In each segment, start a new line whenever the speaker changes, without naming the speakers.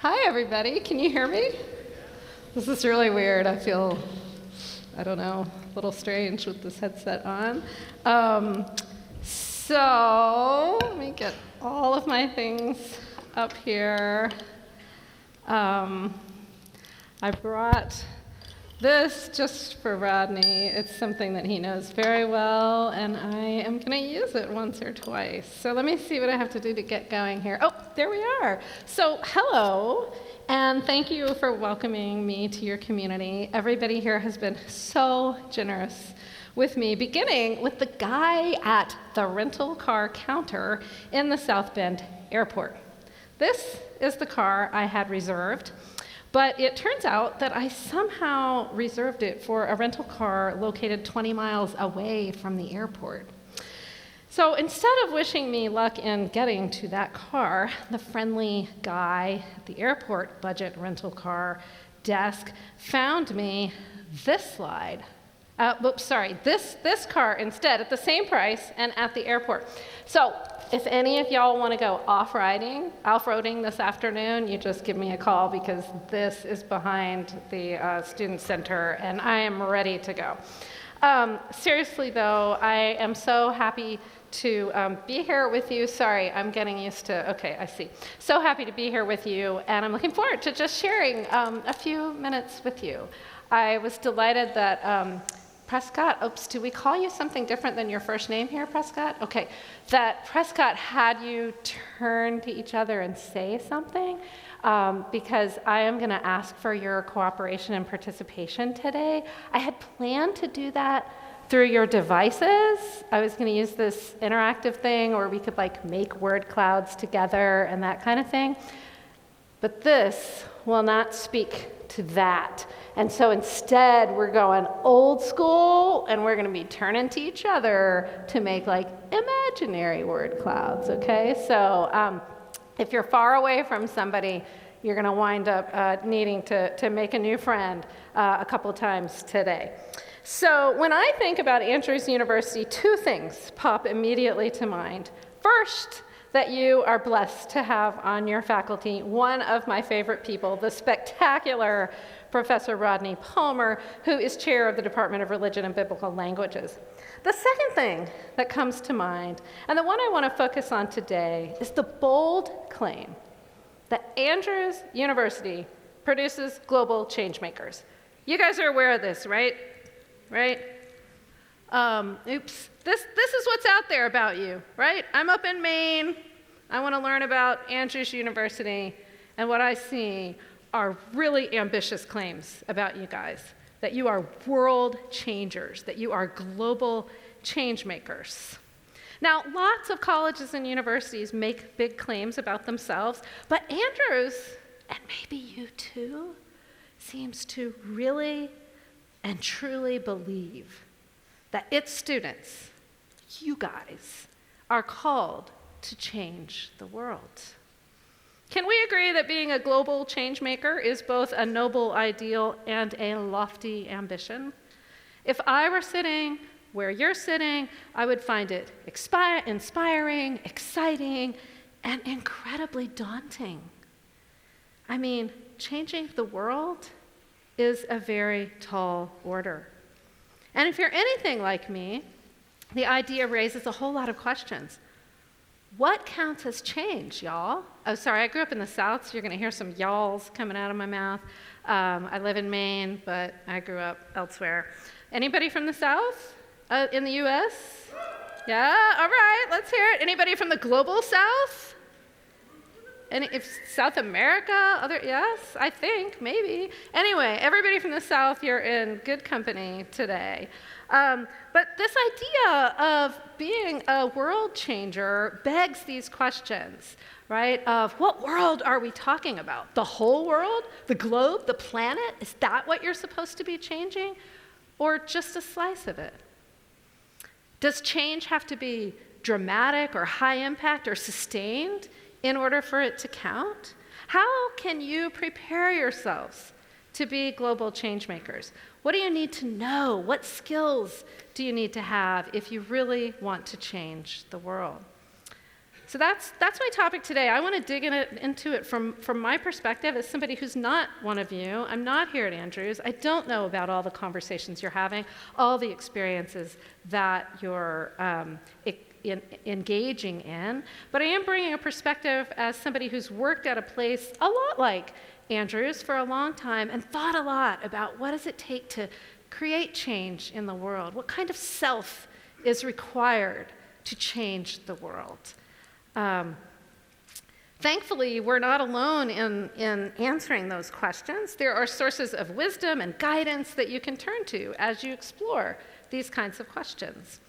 Hi, everybody. Can you hear me? This is really weird. I feel, I don't know, a little strange with this headset on. So let me get all of my things up here. I brought this just for Rodney. It's something that he knows very well, and I am going to use it once or twice. So let me see what I have to do to get going here. Oh, there we are. So hello, and thank you for welcoming me to your community. Everybody here has been so generous with me, beginning with the guy at the rental car counter in the South Bend airport. This is the car I had reserved. But it turns out that I somehow reserved it for a rental car located 20 miles away from the airport. So instead of wishing me luck in getting to that car, the friendly guy at the airport budget rental car desk found me this slide. This car instead at the same price and at the airport. So if any of y'all want to go off-roading this afternoon, you just give me a call because this is behind the student center and I am ready to go. Seriously though, I am so happy to be here with you. Sorry, I'm getting used to, okay, I see. So happy to be here with you, and I'm looking forward to just sharing a few minutes with you. I was delighted that Prescott, oops, do we call you something different than your first name here, Prescott? Okay, that Prescott had you turn to each other and say something, because I am going to ask for your cooperation and participation today. I had planned to do that through your devices. I was going to use this interactive thing, or we could like make word clouds together and that kind of thing. But this will not speak to that. And so instead, we're going old school, and we're going to be turning to each other to make like imaginary word clouds, okay? So if you're far away from somebody, you're going to wind up needing to make a new friend a couple times today. So when I think about Andrews University, two things pop immediately to mind. First, that you are blessed to have on your faculty one of my favorite people, the spectacular Professor Rodney Palmer, who is chair of the Department of Religion and Biblical Languages. The second thing that comes to mind, and the one I want to focus on today, is the bold claim that Andrews University produces global change makers. You guys are aware of this, right? Right? This is what's out there about you, right? I'm up in Maine. I want to learn about Andrews University, and what I see are really ambitious claims about you guys, that you are world changers, that you are global change makers. Now, lots of colleges and universities make big claims about themselves, but Andrews, and maybe you too, seems to really and truly believe that its students, you guys, are called to change the world. Can we agree that being a global change maker is both a noble ideal and a lofty ambition? If I were sitting where you're sitting, I would find it inspiring, exciting, and incredibly daunting. I mean, changing the world is a very tall order. And if you're anything like me, the idea raises a whole lot of questions. What counts as change, y'all? Oh, sorry, I grew up in the South, so you're going to hear some y'alls coming out of my mouth. I live in Maine, but I grew up elsewhere. Anybody from the South in the U.S.? Yeah, all right, let's hear it. Anybody from the global South? If South America, yes, I think, maybe. Anyway, everybody from the South, you're in good company today. But this idea of being a world changer begs these questions, right? Of what world are we talking about? The whole world? The globe? The planet? Is that what you're supposed to be changing? Or just a slice of it? Does change have to be dramatic or high impact or sustained in order for it to count? How can you prepare yourselves to be global change makers? What do you need to know? What skills do you need to have if you really want to change the world? So that's my topic today. I want to dig into it from my perspective as somebody who's not one of you. I'm not here at Andrews. I don't know about all the conversations you're having, all the experiences that you're engaging in, but I am bringing a perspective as somebody who's worked at a place a lot like Andrews for a long time and thought a lot about what does it take to create change in the world? What kind of self is required to change the world? Thankfully, we're not alone in answering those questions. There are sources of wisdom and guidance that you can turn to as you explore these kinds of questions.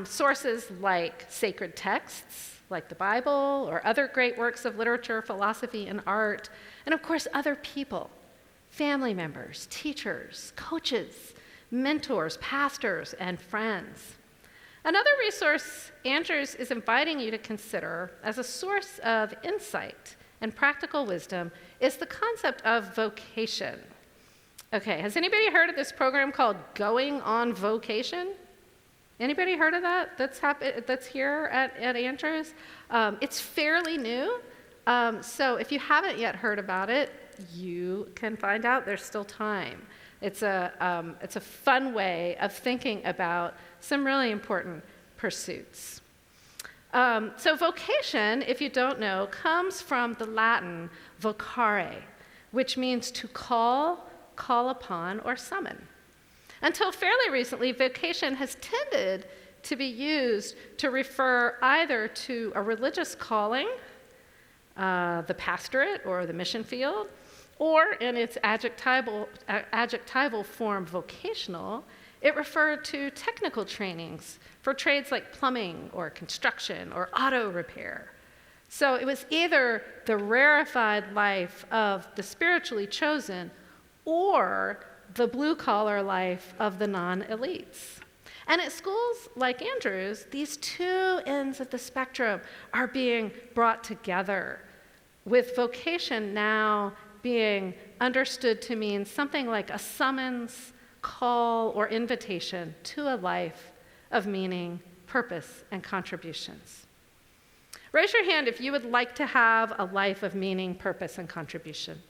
Sources like sacred texts, like the Bible, or other great works of literature, philosophy, and art, and of course, other people, family members, teachers, coaches, mentors, pastors, and friends. Another resource Andrews is inviting you to consider as a source of insight and practical wisdom is the concept of vocation. Okay, has anybody heard of this program called Going on Vocation? Anybody heard of that? That's here at Andrews? It's fairly new, so if you haven't yet heard about it, you can find out. There's still time. It's a fun way of thinking about some really important pursuits. So vocation, if you don't know, comes from the Latin vocare, which means to call upon, or summon. Until fairly recently, vocation has tended to be used to refer either to a religious calling, the pastorate or the mission field, or in its adjectival form, vocational, it referred to technical trainings for trades like plumbing or construction or auto repair. So it was either the rarefied life of the spiritually chosen or the blue-collar life of the non-elites. And at schools like Andrews, these two ends of the spectrum are being brought together, with vocation now being understood to mean something like a summons, call, or invitation to a life of meaning, purpose, and contributions. Raise your hand if you would like to have a life of meaning, purpose, and contribution.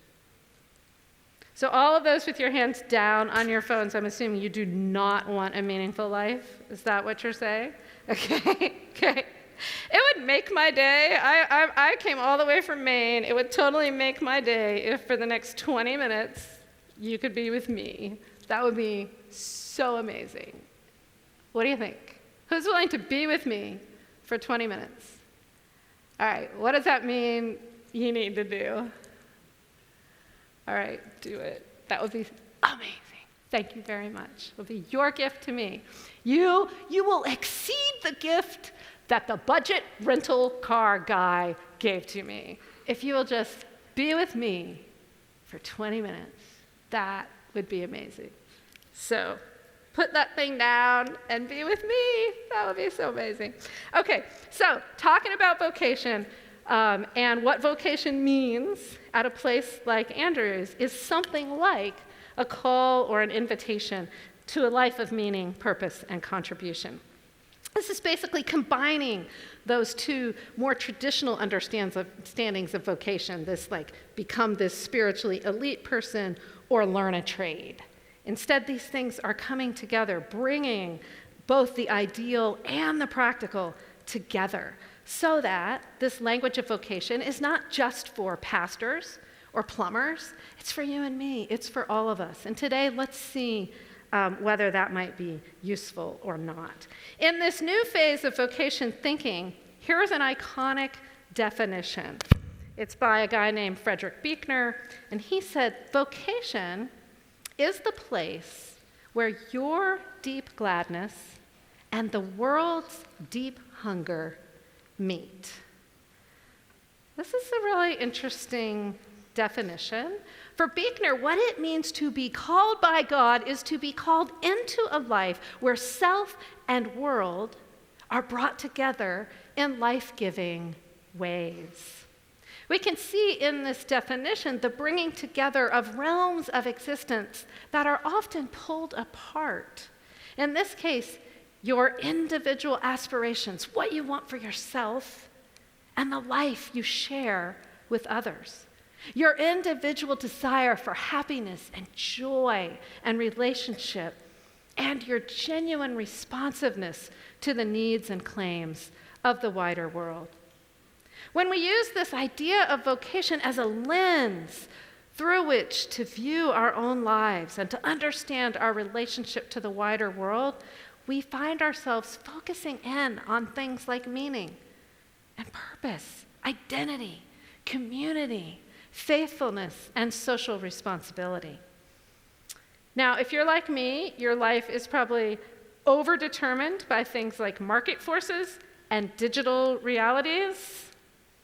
So all of those with your hands down on your phones, I'm assuming you do not want a meaningful life. Is that what you're saying? Okay. It would make my day. I came all the way from Maine. It would totally make my day if for the next 20 minutes you could be with me. That would be so amazing. What do you think? Who's willing to be with me for 20 minutes? All right, what does that mean you need to do? All right, do it. That would be amazing. Thank you very much. It will be your gift to me. You will exceed the gift that the budget rental car guy gave to me. If you will just be with me for 20 minutes, that would be amazing. So put that thing down and be with me. That would be so amazing. Okay, so talking about vocation and what vocation means at a place like Andrews is something like a call or an invitation to a life of meaning, purpose, and contribution. This is basically combining those two more traditional understandings of vocation, this like become this spiritually elite person or learn a trade. Instead, these things are coming together, bringing both the ideal and the practical together, so that this language of vocation is not just for pastors or plumbers, it's for you and me, it's for all of us. And today, let's see whether that might be useful or not. In this new phase of vocation thinking, here's an iconic definition. It's by a guy named Frederick Buechner, and he said, vocation is the place where your deep gladness and the world's deep hunger meet. This is a really interesting definition. For Buechner, what it means to be called by God is to be called into a life where self and world are brought together in life-giving ways. We can see in this definition the bringing together of realms of existence that are often pulled apart. In this case, your individual aspirations, what you want for yourself, and the life you share with others. Your individual desire for happiness and joy and relationship, and your genuine responsiveness to the needs and claims of the wider world. When we use this idea of vocation as a lens through which to view our own lives and to understand our relationship to the wider world, we find ourselves focusing in on things like meaning and purpose, identity, community, faithfulness, and social responsibility. Now, if you're like me, your life is probably overdetermined by things like market forces and digital realities.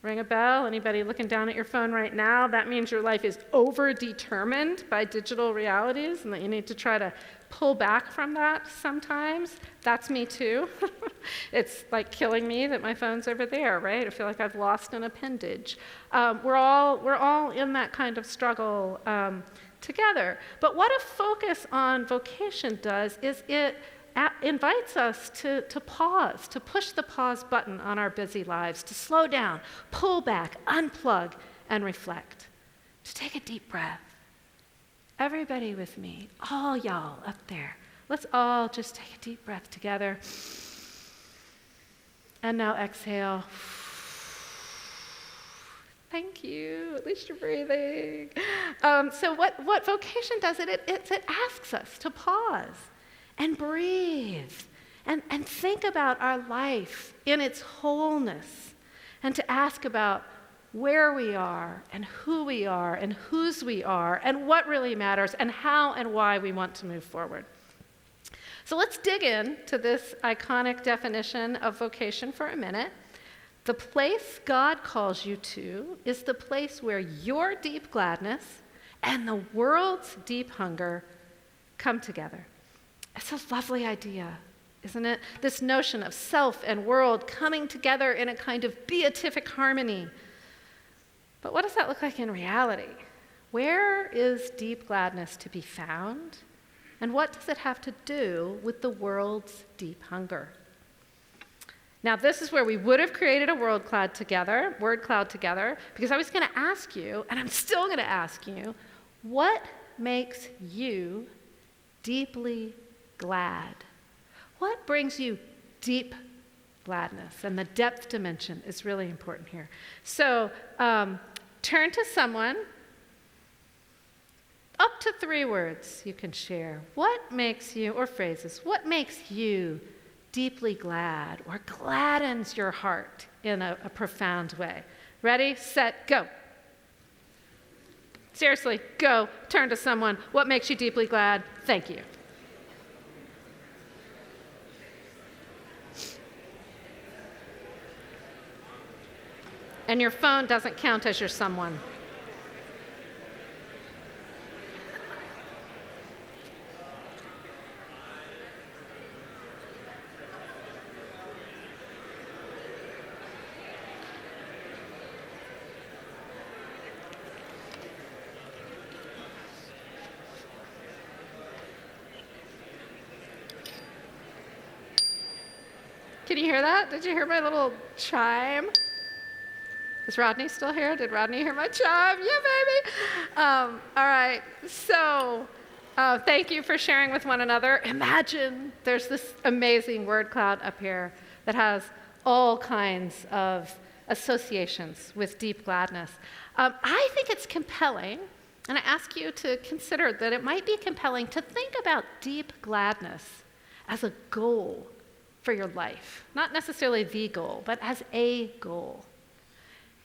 Ring a bell? Anybody looking down at your phone right now? That means your life is overdetermined by digital realities and that you need to try to pull back from that sometimes. That's me too. It's like killing me that my phone's over there, right? I feel like I've lost an appendage. We're all in that kind of struggle together. But what a focus on vocation does is it invites us to pause, to push the pause button on our busy lives, to slow down, pull back, unplug, and reflect, to take a deep breath. Everybody with me, all y'all up there, let's all just take a deep breath together. And now exhale. Thank you, at least you're breathing. So what vocation does, it asks us to pause and breathe and think about our life in its wholeness and to ask about where we are and who we are and whose we are and what really matters and how and why we want to move forward. So let's dig in to this iconic definition of vocation for a minute. The place God calls you to is the place where your deep gladness and the world's deep hunger come together. It's a lovely idea, isn't it? This notion of self and world coming together in a kind of beatific harmony. But what does that look like in reality? Where is deep gladness to be found? And what does it have to do with the world's deep hunger? Now, this is where we would have created a word cloud together, because I was going to ask you, and I'm still going to ask you, what makes you deeply glad? What brings you deep gladness? And the depth dimension is really important here. So turn to someone. Up to 3 words you can share. What makes you, or phrases, what makes you deeply glad or gladdens your heart in a profound way? Ready, set, go. Seriously, go. Turn to someone. What makes you deeply glad? Thank you. And your phone doesn't count as your someone. Can you hear that? Did you hear my little chime? Is Rodney still here? Did Rodney hear my chime? Yeah, baby. All right. So thank you for sharing with one another. Imagine there's this amazing word cloud up here that has all kinds of associations with deep gladness. I think it's compelling, and I ask you to consider that it might be compelling to think about deep gladness as a goal for your life. Not necessarily the goal, but as a goal.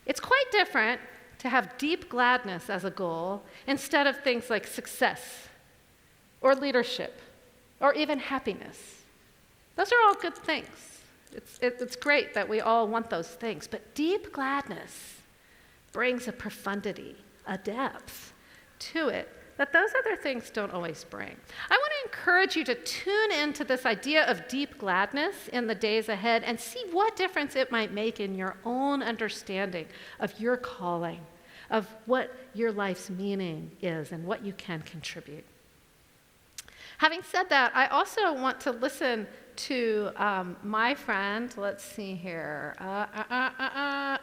It's quite different to have deep gladness as a goal instead of things like success or leadership or even happiness. Those are all good things. It's great that we all want those things, but deep gladness brings a profundity, a depth to it that those other things don't always bring. I want to encourage you to tune into this idea of deep gladness in the days ahead and see what difference it might make in your own understanding of your calling, of what your life's meaning is and what you can contribute. Having said that, I also want to listen to my friend. Let's see here.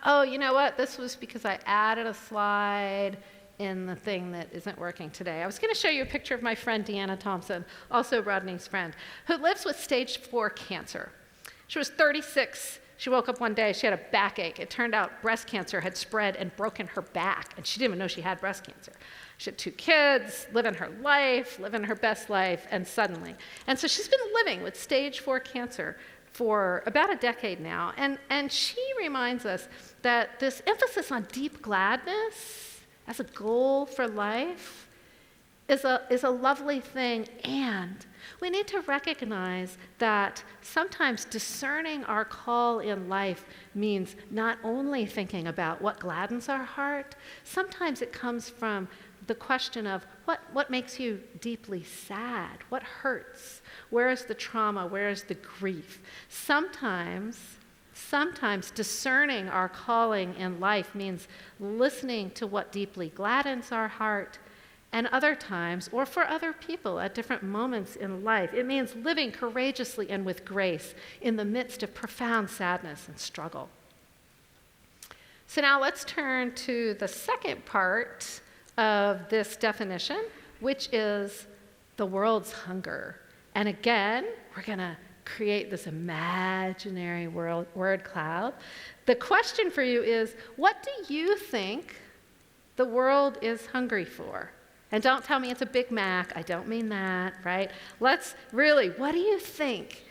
Oh, you know what? This was because I added a slide in the thing that isn't working today. I was going to show you a picture of my friend Deanna Thompson, also Rodney's friend, who lives with stage 4 cancer. She was 36. She woke up one day, she had a backache. It turned out breast cancer had spread and broken her back, and she didn't even know she had breast cancer. She had 2 kids, living her life, living her best life, and suddenly. And so she's been living with stage 4 cancer for about a decade now, and she reminds us that this emphasis on deep gladness as a goal for life is a lovely thing, and we need to recognize that sometimes discerning our call in life means not only thinking about what gladdens our heart, sometimes it comes from the question of what makes you deeply sad, what hurts, where is the trauma, where is the grief. Sometimes discerning our calling in life means listening to what deeply gladdens our heart, and other times, or for other people at different moments in life, it means living courageously and with grace in the midst of profound sadness and struggle. So now let's turn to the second part of this definition, which is the world's hunger. And again, we're going to create this imaginary word cloud. The question for you is, what do you think the world is hungry for? And don't tell me it's a Big Mac. I don't mean that, right? Let's really, what do you think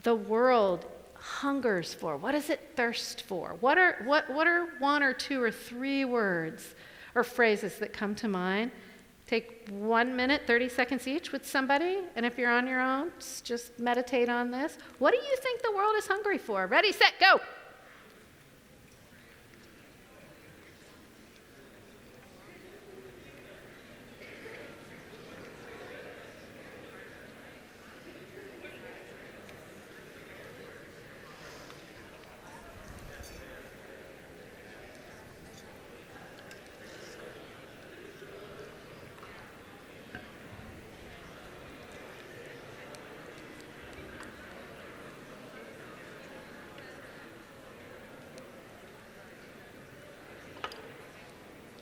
the world hungers for? What does it thirst for? What are 1 or 2 or 3 words or phrases that come to mind? Take 1 minute, 30 seconds each with somebody, and if you're on your own, just meditate on this. What do you think the world is hungry for? Ready, set, go.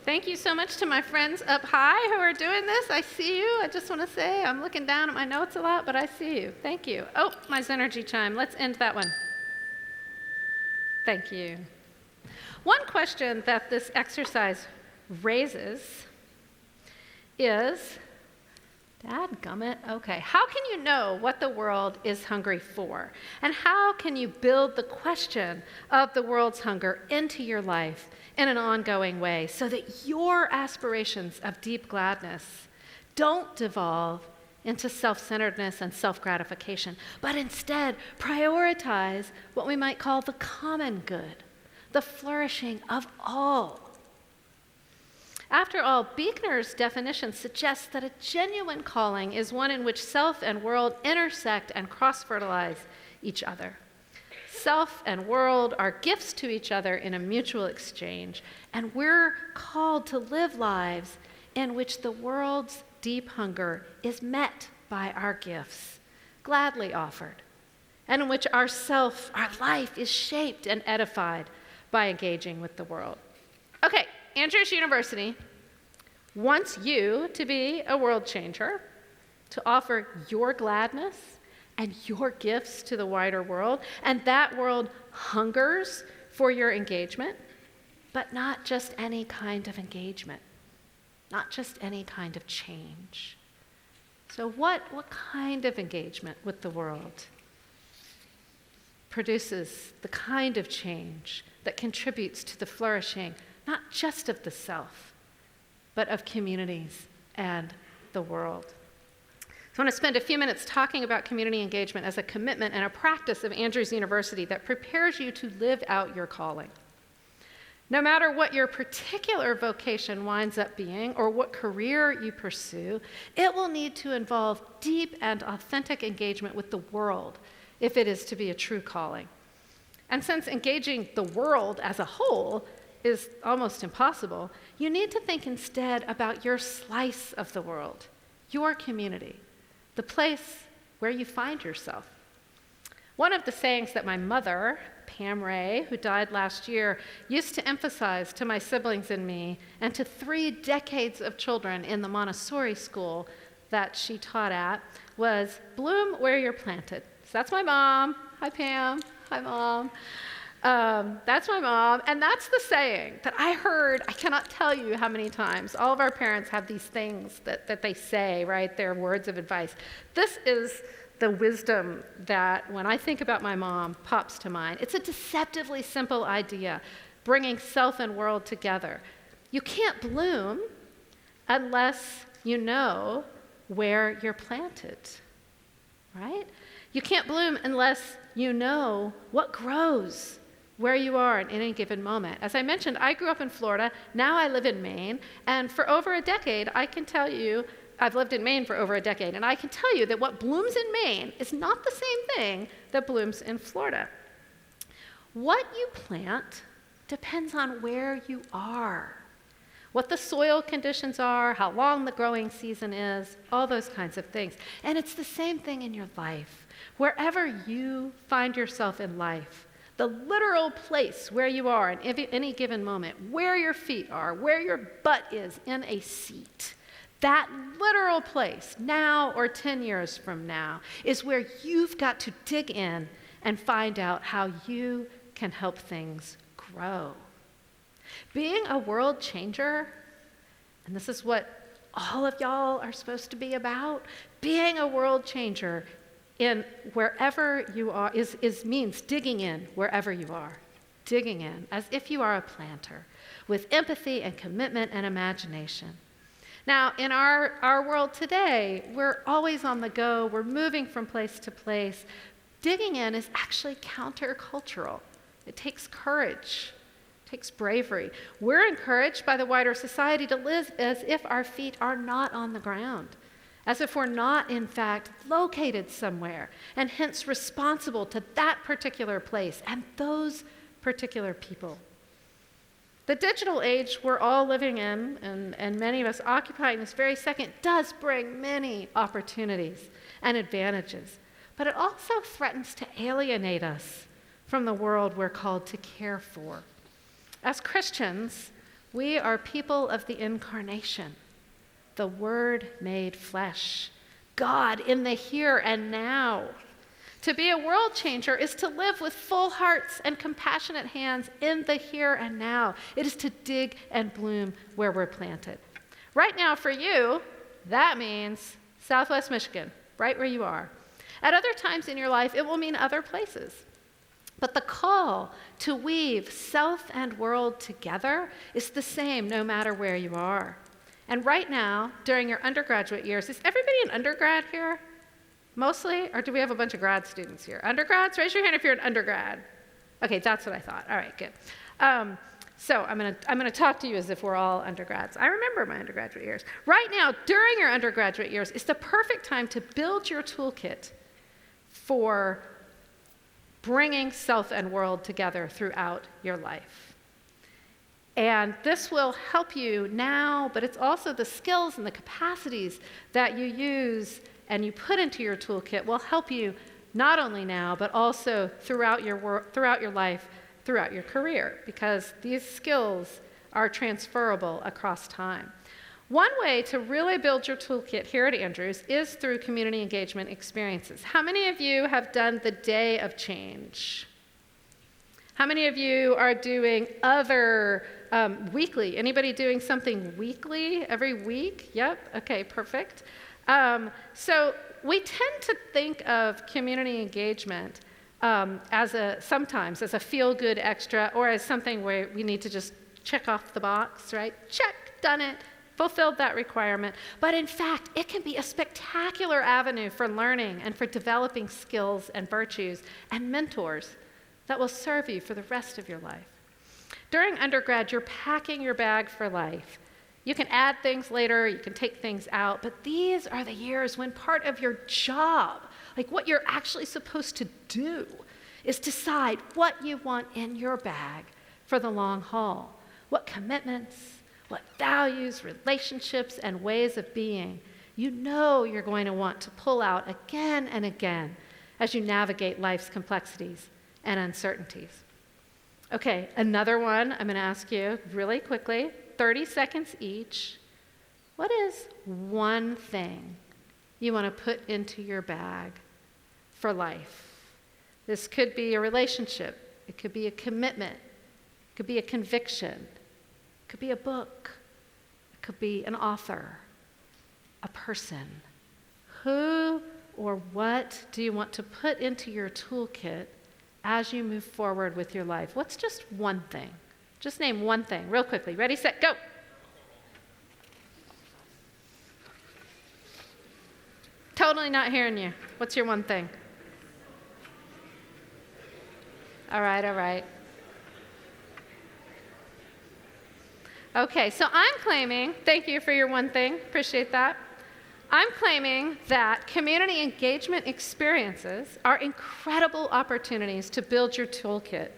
Thank you so much to my friends up high who are doing this. I see you. I just want to say I'm looking down at my notes a lot, but I see you. Thank you. Oh, my Zenergy chime. Let's end that one. Thank you. One question that this exercise raises is, dadgummit, okay, how can you know what the world is hungry for? And how can you build the question of the world's hunger into your life in an ongoing way so that your aspirations of deep gladness don't devolve into self-centeredness and self-gratification, but instead prioritize what we might call the common good, the flourishing of all? After all, Buechner's definition suggests that a genuine calling is one in which self and world intersect and cross-fertilize each other. Self and world are gifts to each other in a mutual exchange, and we're called to live lives in which the world's deep hunger is met by our gifts, gladly offered, and in which our life is shaped and edified by engaging with the world. Okay, Andrews University wants you to be a world changer, to offer your gladness and your gifts to the wider world, and that world hungers for your engagement, but not just any kind of engagement, not just any kind of change. So what kind of engagement with the world produces the kind of change that contributes to the flourishing not just of the self, but of communities and the world? So I want to spend a few minutes talking about community engagement as a commitment and a practice of Andrews University that prepares you to live out your calling. No matter what your particular vocation winds up being or what career you pursue, it will need to involve deep and authentic engagement with the world if it is to be a true calling. And since engaging the world as a whole is almost impossible, you need to think instead about your slice of the world, your community, the place where you find yourself. One of the sayings that my mother, Pam Ray, who died last year, used to emphasize to my siblings and me, and to 3 decades of children in the Montessori school that she taught at, was bloom where you're planted. So that's my mom. Hi, Pam. Hi, Mom. That's my mom, and that's the saying that I heard, I cannot tell you how many times. All of our parents have these things that they say, right? They're words of advice. This is the wisdom that, when I think about my mom, pops to mind. It's a deceptively simple idea, bringing self and world together. You can't bloom unless you know where you're planted, right? You can't bloom unless you know what grows where you are in any given moment. As I mentioned, I grew up in Florida. Now I live in Maine. And for over a decade, I can tell you, I've lived in Maine for over a decade, and I can tell you that what blooms in Maine is not the same thing that blooms in Florida. What you plant depends on where you are, what the soil conditions are, how long the growing season is, all those kinds of things. And it's the same thing in your life. Wherever you find yourself in life, the literal place where you are in any given moment, where your feet are, where your butt is in a seat, that literal place, now or 10 years from now, is where you've got to dig in and find out how you can help things grow. Being a world changer, and this is what all of y'all are supposed to be about, being a world changer in wherever you are means digging in wherever you are, digging in as if you are a planter with empathy and commitment and imagination. Now, in our world today, we're always on the go. We're moving from place to place. Digging in is actually countercultural. It takes courage. It takes bravery. We're encouraged by the wider society to live as if our feet are not on the ground, as if we're not, in fact, located somewhere, and hence responsible to that particular place and those particular people. The digital age we're all living in, and many of us occupying this very second, does bring many opportunities and advantages, but it also threatens to alienate us from the world we're called to care for. As Christians, we are people of the incarnation, the Word made flesh, God in the here and now. To be a world changer is to live with full hearts and compassionate hands in the here and now. It is to dig and bloom where we're planted. Right now, for you, that means Southwest Michigan, right where you are. At other times in your life, it will mean other places. But the call to weave self and world together is the same no matter where you are. And right now, during your undergraduate years, is everybody an undergrad here? Mostly? Or do we have a bunch of grad students here? Undergrads? Raise your hand if you're an undergrad. Okay, that's what I thought. All right, good. So I'm gonna talk to you as if we're all undergrads. I remember my undergraduate years. Right now, during your undergraduate years, is the perfect time to build your toolkit for bringing self and world together throughout your life. And this will help you now, but it's also the skills and the capacities that you use and you put into your toolkit will help you not only now, but also throughout your life, throughout your career, because these skills are transferable across time. One way to really build your toolkit here at Andrews is through community engagement experiences. How many of you have done the Day of Change? How many of you are doing other weekly? Anybody doing something weekly, every week? Yep, okay, perfect. So we tend to think of community engagement sometimes as a feel-good extra, or as something where we need to just check off the box, right? Check, done it, fulfilled that requirement. But in fact, it can be a spectacular avenue for learning and for developing skills and virtues and mentors that will serve you for the rest of your life. During undergrad, you're packing your bag for life. You can add things later, you can take things out, but these are the years when part of your job, like what you're actually supposed to do, is decide what you want in your bag for the long haul. What commitments, what values, relationships, and ways of being you know you're going to want to pull out again and again as you navigate life's complexities and uncertainties. Okay, another one I'm going to ask you really quickly, 30 seconds each. What is one thing you want to put into your bag for life? This could be a relationship. It could be a commitment. It could be a conviction. It could be a book. It could be an author, a person. Who or what do you want to put into your toolkit as you move forward with your life? What's just one thing? Just name one thing real quickly. Ready, set, go. Totally not hearing you. What's your one thing? All right. Okay, so I'm claiming, thank you for your one thing, appreciate that. I'm claiming that community engagement experiences are incredible opportunities to build your toolkit,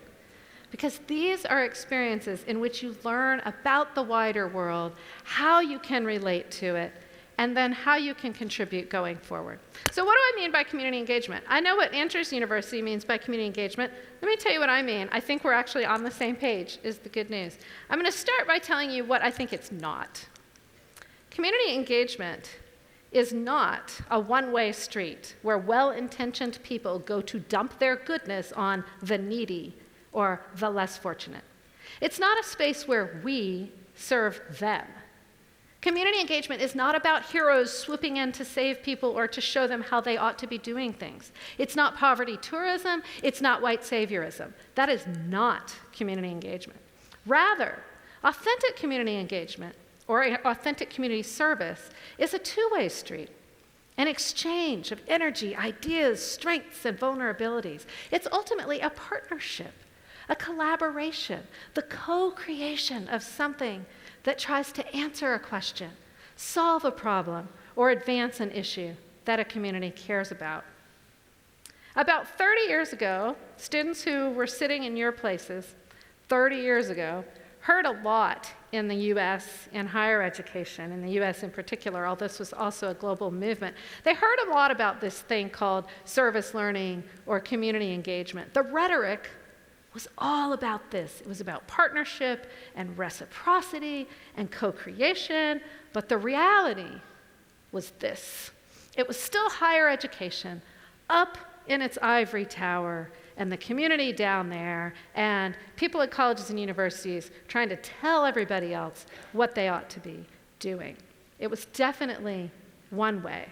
because these are experiences in which you learn about the wider world, how you can relate to it, and then how you can contribute going forward. So what do I mean by community engagement? I know what Andrews University means by community engagement. Let me tell you what I mean. I think we're actually on the same page, is the good news. I'm going to start by telling you what I think it's not. Community engagement is not a one-way street where well-intentioned people go to dump their goodness on the needy or the less fortunate. It's not a space where we serve them. Community engagement is not about heroes swooping in to save people or to show them how they ought to be doing things. It's not poverty tourism. It's not white saviorism. That is not community engagement. Rather, authentic community engagement or authentic community service is a two-way street, an exchange of energy, ideas, strengths, and vulnerabilities. It's ultimately a partnership, a collaboration, the co-creation of something that tries to answer a question, solve a problem, or advance an issue that a community cares about. About 30 years ago, students who were sitting in your places 30 years ago heard a lot in the U.S. in higher education, in the U.S. in particular, although this was also a global movement. They heard a lot about this thing called service learning or community engagement. The rhetoric was all about this. It was about partnership and reciprocity and co-creation, but the reality was this. It was still higher education, up in its ivory tower, and the community down there, and people at colleges and universities trying to tell everybody else what they ought to be doing. It was definitely one way.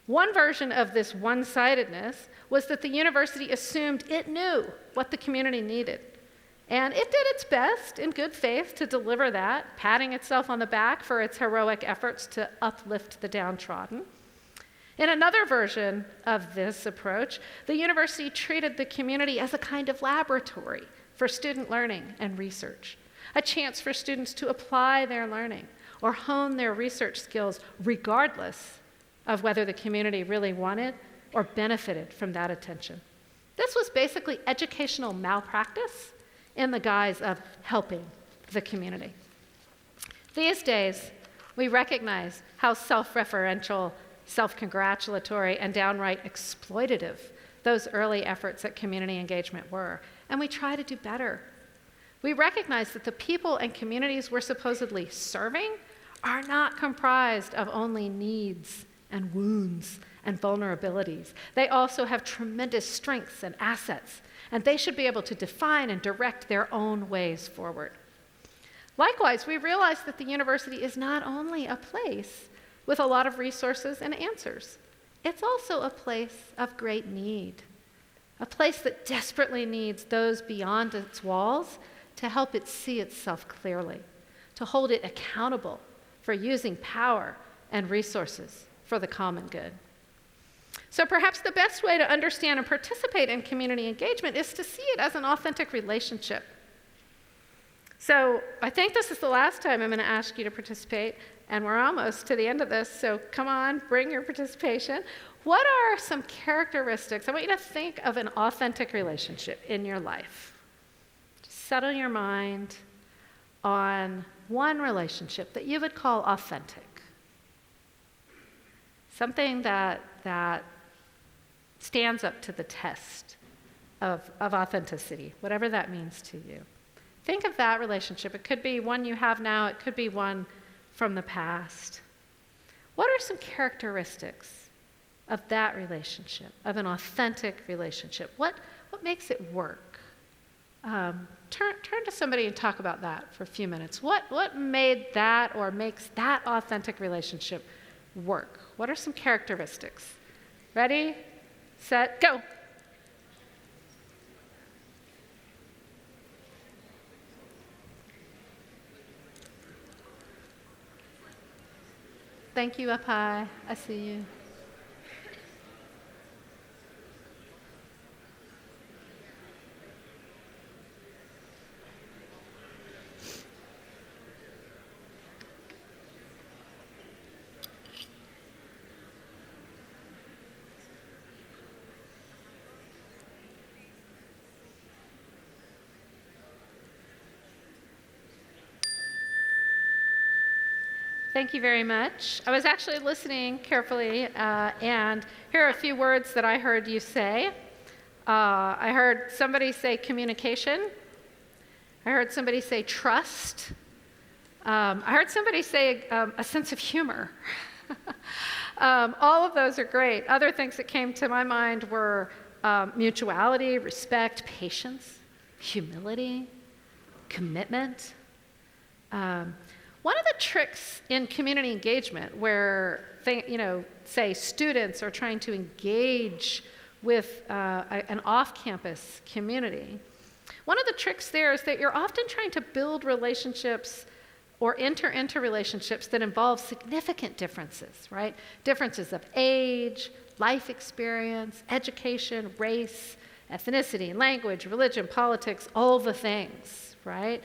One version of this one-sidedness was that the university assumed it knew what the community needed. And it did its best in good faith to deliver that, patting itself on the back for its heroic efforts to uplift the downtrodden. In another version of this approach, the university treated the community as a kind of laboratory for student learning and research, a chance for students to apply their learning or hone their research skills regardless of whether the community really wanted or benefited from that attention. This was basically educational malpractice in the guise of helping the community. These days, we recognize how self-referential, self-congratulatory, and downright exploitative those early efforts at community engagement were, and we try to do better. We recognize that the people and communities we're supposedly serving are not comprised of only needs and wounds and vulnerabilities. They also have tremendous strengths and assets, and they should be able to define and direct their own ways forward. Likewise, we realize that the university is not only a place with a lot of resources and answers, it's also a place of great need, a place that desperately needs those beyond its walls to help it see itself clearly, to hold it accountable for using power and resources for the common good. So perhaps the best way to understand and participate in community engagement is to see it as an authentic relationship. So I think this is the last time I'm going to ask you to participate, and we're almost to the end of this, so come on, bring your participation. What are some characteristics? I want you to think of an authentic relationship in your life. Just settle your mind on one relationship that you would call authentic. something that stands up to the test of authenticity, whatever that means to you. Think of that relationship. It could be one you have now. It could be one from the past. What are some characteristics of that relationship, of an authentic relationship? What makes it work? Turn to somebody and talk about that for a few minutes. What made that or makes that authentic relationship work? What are some characteristics? Ready, set, go. Thank you, up high. I see you. Thank you very much. I was actually listening carefully, and here are a few words that I heard you say. I heard somebody say communication. I heard somebody say trust. I heard somebody say a sense of humor. All of those are great. Other things that came to my mind were mutuality, respect, patience, humility, commitment. One of the tricks in community engagement where, say students are trying to engage with an off-campus community, one of the tricks there is that you're often trying to build relationships or enter into relationships that involve significant differences, right? Differences of age, life experience, education, race, ethnicity, language, religion, politics, all the things, right?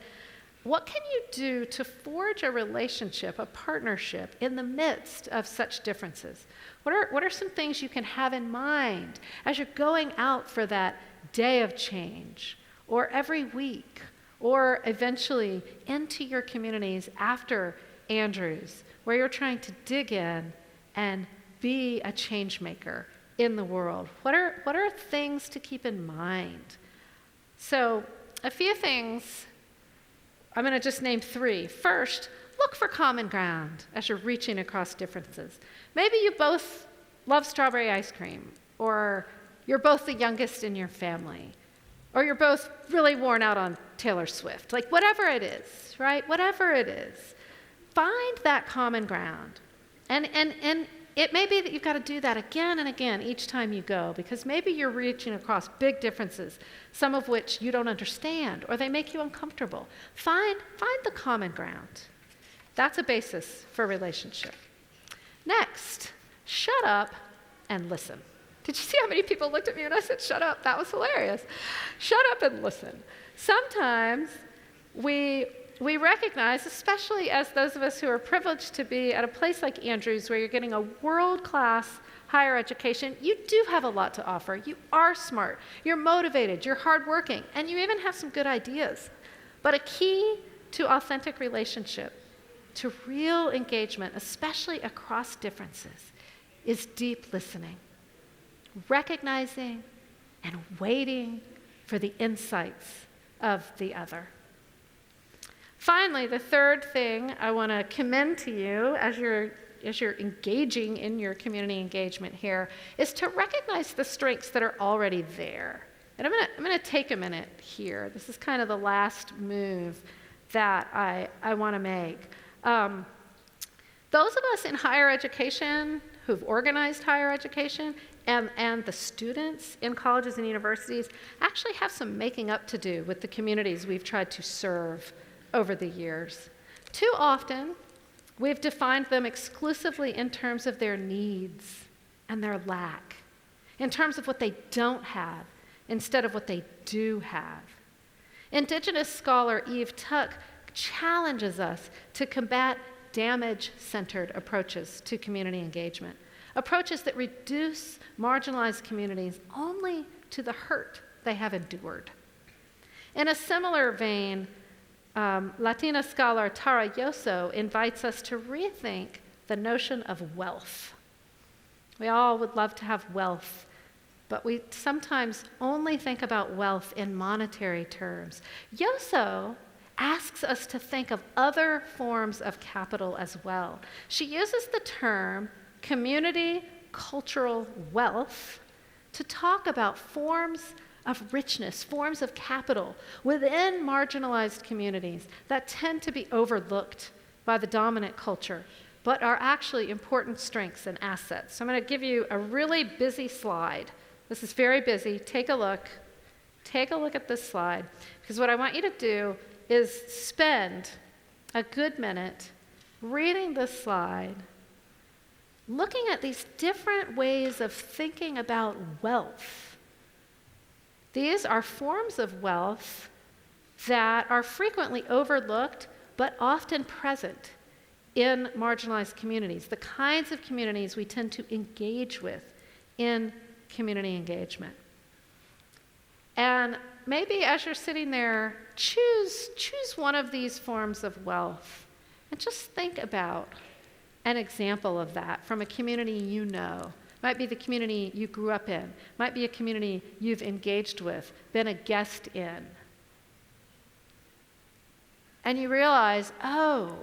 What can you do to forge a relationship, a partnership, in the midst of such differences? What are some things you can have in mind as you're going out for that day of change, or every week, or eventually into your communities after Andrews, where you're trying to dig in and be a change maker in the world? What are things to keep in mind? So, a few things. I'm going to just name 3. First, look for common ground as you're reaching across differences. Maybe you both love strawberry ice cream, or you're both the youngest in your family, or you're both really worn out on Taylor Swift. Like, whatever it is, right? Whatever it is, find that common ground. And it may be that you've got to do that again and again each time you go, because maybe you're reaching across big differences, some of which you don't understand, or they make you uncomfortable. Find the common ground. That's a basis for relationship. Next, shut up and listen. Did you see how many people looked at me when I said shut up? That was hilarious. Shut up and listen. Sometimes we recognize, especially as those of us who are privileged to be at a place like Andrews, where you're getting a world-class higher education, you do have a lot to offer. You are smart, you're motivated, you're hardworking, and you even have some good ideas. But a key to authentic relationship, to real engagement, especially across differences, is deep listening, recognizing and waiting for the insights of the other. Finally, the third thing I want to commend to you as you're engaging in your community engagement here is to recognize the strengths that are already there. And I'm going to take a minute here. This is kind of the last move that I want to make. Those of us in higher education who've organized higher education and the students in colleges and universities actually have some making up to do with the communities we've tried to serve over the years. Too often, we've defined them exclusively in terms of their needs and their lack, in terms of what they don't have instead of what they do have. Indigenous scholar Eve Tuck challenges us to combat damage-centered approaches to community engagement, approaches that reduce marginalized communities only to the hurt they have endured. In a similar vein, Latina scholar Tara Yoso invites us to rethink the notion of wealth. We all would love to have wealth, but we sometimes only think about wealth in monetary terms. Yoso asks us to think of other forms of capital as well. She uses the term community cultural wealth to talk about forms of richness, forms of capital within marginalized communities that tend to be overlooked by the dominant culture, but are actually important strengths and assets. So I'm going to give you a really busy slide. This is very busy. Take a look. Take a look at this slide, because what I want you to do is spend a good minute reading this slide, looking at these different ways of thinking about wealth. These are forms of wealth that are frequently overlooked, but often present in marginalized communities, the kinds of communities we tend to engage with in community engagement. And maybe as you're sitting there, choose one of these forms of wealth and just think about an example of that from a community you know. Might be the community you grew up in, might be a community you've engaged with, been a guest in. And you realize, oh,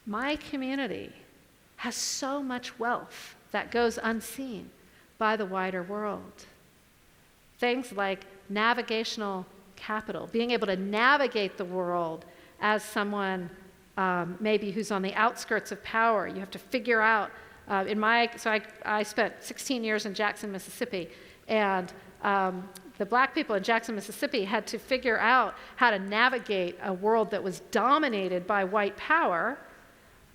my community has so much wealth that goes unseen by the wider world. Things like navigational capital, being able to navigate the world as someone maybe who's on the outskirts of power. You have to figure out, I spent 16 years in Jackson, Mississippi, and the black people in Jackson, Mississippi had to figure out how to navigate a world that was dominated by white power.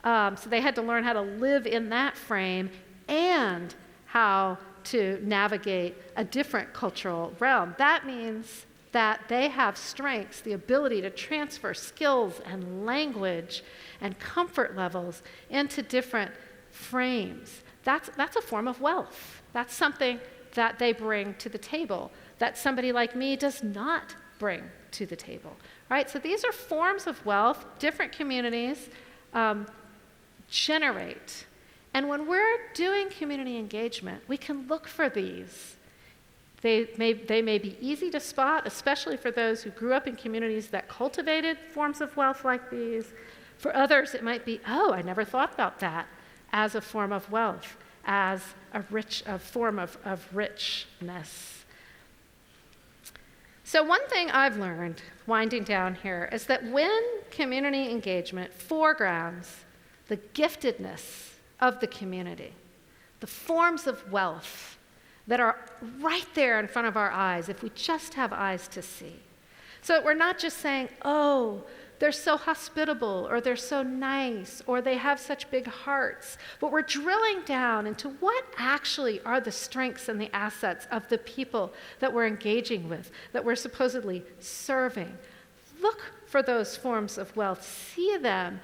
So they had to learn how to live in that frame and how to navigate a different cultural realm. That means that they have strengths, the ability to transfer skills and language and comfort levels into different frames. That's a form of wealth. That's something that they bring to the table that somebody like me does not bring to the table, right? So these are forms of wealth different communities generate. And when we're doing community engagement, we can look for these. They may be easy to spot, especially for those who grew up in communities that cultivated forms of wealth like these. For others, it might be, oh, I never thought about that as a form of wealth, as a form of richness. So one thing I've learned, winding down here, is that when community engagement foregrounds the giftedness of the community, the forms of wealth that are right there in front of our eyes if we just have eyes to see. So that we're not just saying, oh, they're so hospitable, or they're so nice, or they have such big hearts, but we're drilling down into what actually are the strengths and the assets of the people that we're engaging with, that we're supposedly serving. Look for those forms of wealth, see them,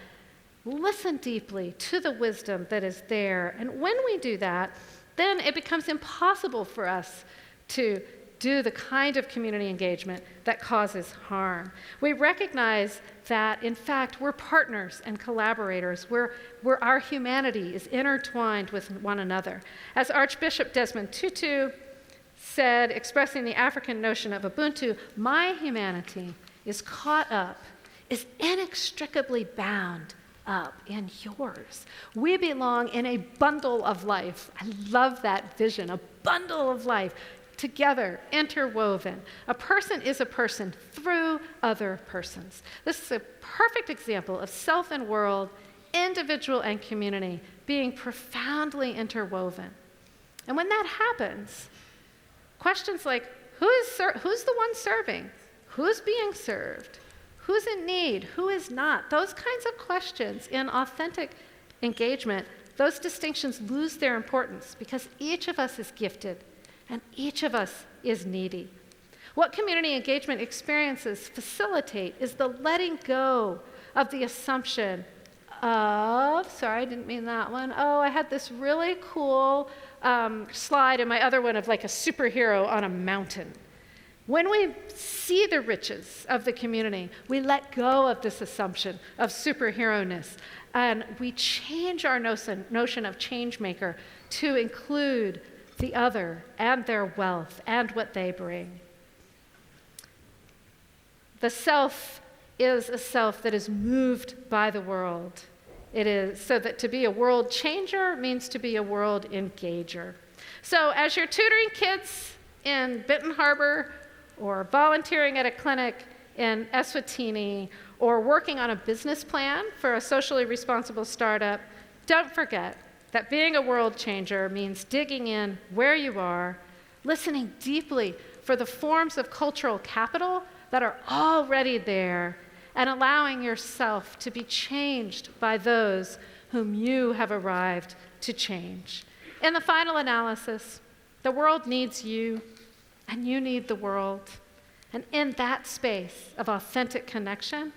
listen deeply to the wisdom that is there. And when we do that, then it becomes impossible for us to do the kind of community engagement that causes harm. We recognize that, in fact, we're partners and collaborators, where our humanity is intertwined with one another. As Archbishop Desmond Tutu said, expressing the African notion of Ubuntu, my humanity is caught up, is inextricably bound up in yours. We belong in a bundle of life. I love that vision, a bundle of life, together, interwoven. A person is a person through other persons. This is a perfect example of self and world, individual and community being profoundly interwoven. And when that happens, questions like, who's the one serving? Who's being served? Who's in need? Who is not? Those kinds of questions in authentic engagement, those distinctions lose their importance because each of us is gifted and each of us is needy. What community engagement experiences facilitate is the letting go of the assumption of, sorry, I didn't mean that one. Oh, I had this really cool slide in my other one of like a superhero on a mountain. When we see the riches of the community, we let go of this assumption of superhero-ness, and we change our notion of change maker to include the other and their wealth and what they bring. The self is a self that is moved by the world. It is so that to be a world changer means to be a world engager. So as you're tutoring kids in Benton Harbor, or volunteering at a clinic in Eswatini, or working on a business plan for a socially responsible startup, don't forget that being a world changer means digging in where you are, listening deeply for the forms of cultural capital that are already there, and allowing yourself to be changed by those whom you have arrived to change. In the final analysis, the world needs you, and you need the world. And in that space of authentic connection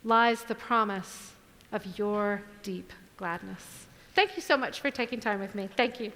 lies the promise of your deep gladness. Thank you so much for taking time with me. Thank you.